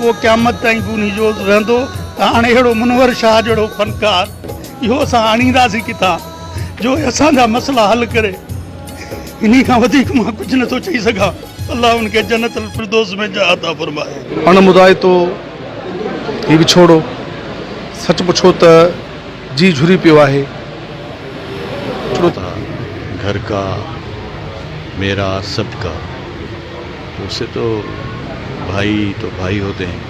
वो क़यामत ताईं बि उन जो रहंदो। हाणे अहिड़ो मुनवर शाह जहिड़ो फ़नकार इहो असां आणींदासीं किथां जो असांजा मसइला हल करे। इन खां वधीक मां कुझु नथो चई सघां। अल्लाह उनखे जन्नत अल फिरदौस में जगह अता फरमाए। अणमुदाए तो ही विछोड़ो सच पुछो त जी झुरी पियो आहे। घर का मेरा सबका, उससे तो भाई होते हैं।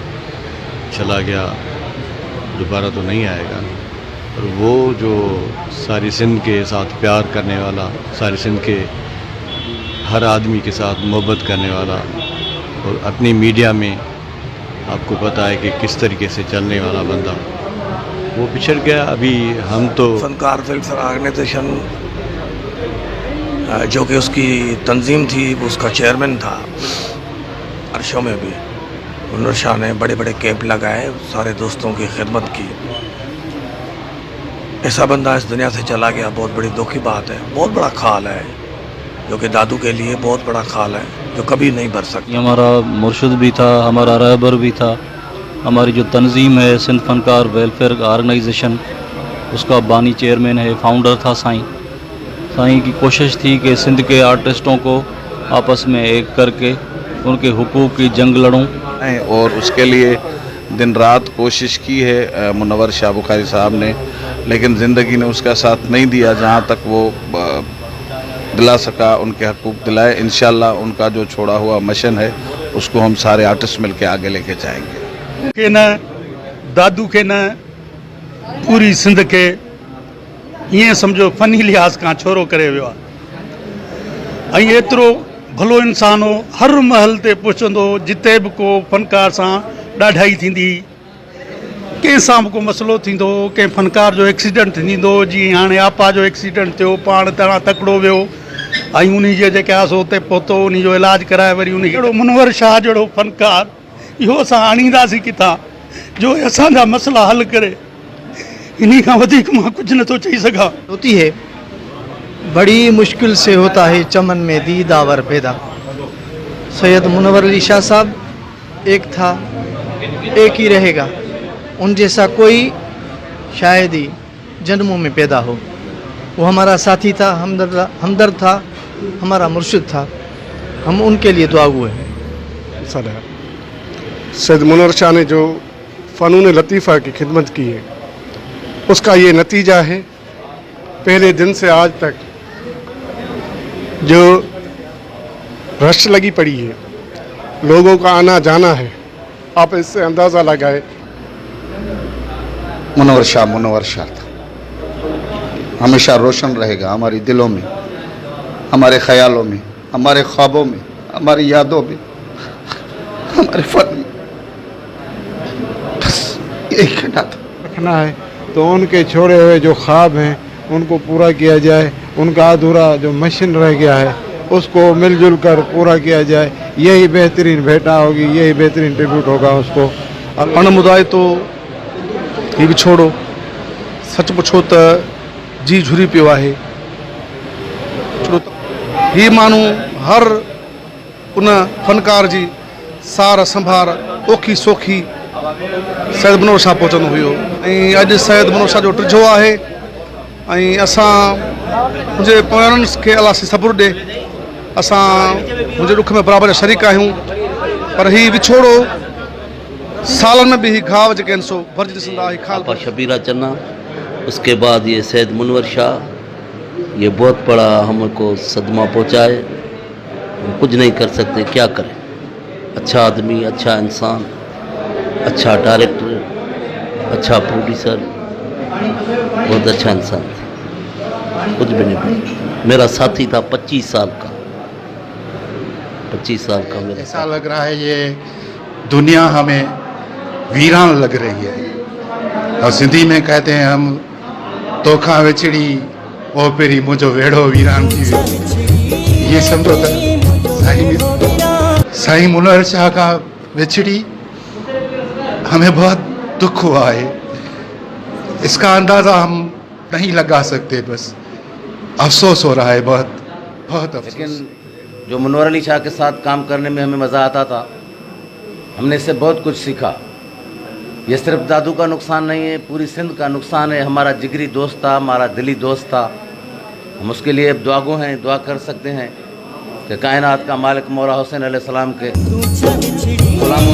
चला गया दोबारा तो नहीं आएगा। और वो जो सारी सिंध के साथ प्यार करने वाला, सारी सिंध के हर आदमी के साथ मोहब्बत करने वाला, और अपनी मीडिया में आपको पता है कि किस तरीके से चलने वाला बंदा, वो पिछड़ गया। अभी हम तो फनकार फिल्म ऑर्गेनाइजेशन जो कि उसकी तंजीम थी, वो उसका चेयरमैन था। अरशों में भी मुनव्वर शाह ने बड़े बड़े कैंप लगाए, सारे दोस्तों की खिदमत की। ऐसा बंदा इस दुनिया से चला गया, बहुत बड़ी दुख की बात है। बहुत बड़ा खाल है, जो कि दादू के लिए बहुत बड़ा खाल है, जो कभी नहीं भर सकता। हमारा मुर्शिद भी था, हमारा रहबर भी था। हमारी जो तंजीम है सिंध फनकार वेलफेयर ऑर्गेनाइजेशन, उसका बानी चेयरमैन है, फाउंडर था साईं की कोशिश थी कि सिंध के आर्टिस्टों को आपस में एक करके उनके हुकूक की जंग लड़ूं। और उसके लिए दिन रात कोशिश की है मुनव्वर शाह बुखारी साहब ने, लेकिन ज़िंदगी ने उसका साथ नहीं दिया। जहाँ तक वो दिला सका उनके हकूक़ दिलाए। इंशाअल्लाह उनका जो छोड़ा हुआ मिशन है उसको हम सारे आर्टिस्ट मिल के आगे लेके जाएंगे। के न दादू के न पूरी सिंध के ईअं सम्झो फ़नी लिहाज़ खां छोरो करे वियो आहे। ऐं एतिरो भलो इंसान हो, हर महल ते पहुचंदो, जिते बि को फ़नकार सां ॾाढाई थींदी, कंहिं सां बि को मसइलो थींदो, कंहिं फ़नकार जो एक्सीडेंट थींदो। जीअं हाणे आपा जो एक्सीडेंट थियो, पाण तणा तकिड़ो वियो, ऐं उन जे जेके आहे सो उते पहुतो, उन जो इलाजु कराए वरी उन अहिड़ो मुनव्वर शाह जहिड़ो फ़नकार इहो असां आणींदासीं किथां जो असांजा मसइला हल करे। इन्हीं का वधिक मां कुछ न तो चई सका। होती है बड़ी मुश्किल से होता है चमन में दीदावर पैदा। सैयद मुनव्वर अली शाह साहब एक था, एक ही रहेगा। उन जैसा कोई शायद ही जन्मों में पैदा हो। वो हमारा साथी था, हमदर्द था, हमारा मुर्शिद था। हम उनके लिए दुआ हुए हैं। सैयद मुनव्वर शाह ने जो फ़नून लतीफ़ा की खिदमत की है, उसका ये नतीजा है। पहले दिन से आज तक जो रश लगी पड़ी है, लोगों का आना जाना है, आप इससे अंदाज़ा लगाए। मुनव्वर शाह था, हमेशा रोशन रहेगा हमारी दिलों में, हमारे ख्यालों में, हमारे ख्वाबों में, हमारी यादों में, हमारे फन में। बस यही कहना था। रखना है तो उनके छोड़े हुए जो ख्वाब हैं उनको पूरा किया जाए। उनका अधूरा जो मिशन रह गया है उसको मिलजुल कर पूरा किया जाए। यही बेहतरीन भेंटा होगी, यही बेहतरीन ट्रिब्यूट होगा उसको। अणमुदाए तो ही विछोड़ो सच पुछो त जी झुरी पियो आहे। ही माण्हू हर उन फनकार जी सार संभार ओखी सोखी सैयद मुनव्वर शाह पहुचंदो हुयो। ऐं अॼु सैयद मुनव्वर शाह जो टिजो आहे। ऐं असां मुंहिंजे पोयनि खे अलाह सबुर ॾे, असां मुंहिंजे ॾुख में बराबरि शरीक आहियूं। पर ही विछोड़ो सालन में भी ही घाव जेके आहिनि सो भरिजी ॾिसंदा। ही खाल आपा शबीरा चन्ना, उसके बाद ये सैयद मुनव्वर शाह, ये बहुत बड़ा हमको सदमा पहुँचाए। हम कुछ नहीं कर सकते, क्या करें। अच्छा आदमी, अच्छा इंसान, अच्छा डायरेक्टर, अच्छा प्रोड्यूसर, बहुत अच्छा इंसान था। कुछ भी नहीं बोला। मेरा साथी था 25 साल का, 25 साल का मेरा। ऐसा लग रहा है ये दुनिया हमें वीरान लग रही है। और सिंधी में कहते हैं हम तोखा विछड़ी ओ पेरी मुझो वेड़ो वीरान थी वियो। ये समझो तो साईं मुनव्वर शाह का विछड़ी हमें बहुत दुख हुआ है। इसका अंदाज़ा हम नहीं लगा सकते, बस अफसोस हो रहा है, बहुत बहुत अफसोस। लेकिन जो मुनव्वर अली शाह के साथ काम करने में हमें मज़ा आता था हमने इससे बहुत कुछ सीखा। ये सिर्फ दादू का नुकसान नहीं है, पूरी सिंध का नुकसान है। हमारा जिगरी दोस्त था, हमारा दिली दोस्त था। हम उसके लिए दुआगो हैं, दुआ कर सकते हैं कि कायनात का मालिक मौला हुसैन अलैहिस्सलाम के गुलामों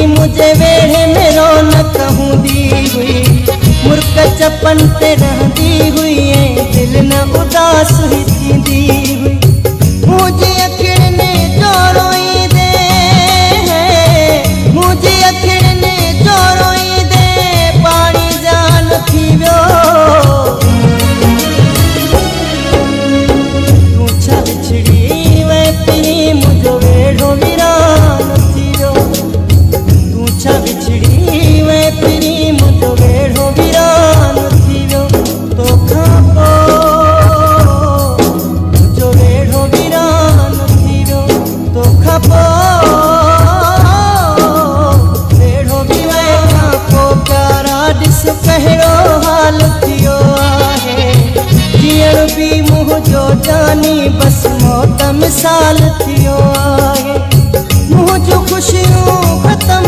मुझे वेढ़े में रौनक कहूँदी हुई, मुर्क चपन पे रहती हुई है, दिल न उदास हुई थींदी हुई। मुझे अखिड़ने जो रोई दे, मुझे अखिड़ने जो रोई दे, पानी जान थी वो तू छा बिछड़ी वे पी मुझो वेढ़ो वीरान थी वो छा बिछड़ी वे पिरी मुझो वेढ़ो वीरान थी वो तो खापो मुझो वेढ़ो वीरान थी वो तो खापो वेढ़ो भी वे खापो प्यारा ॾिस कहिड़ो हाल थियो आहे। जीअण बि मुंहिंजो जानी बस मौत मिसाल थियो आहे। मुंहिंजो ख़ुशियूं ख़तम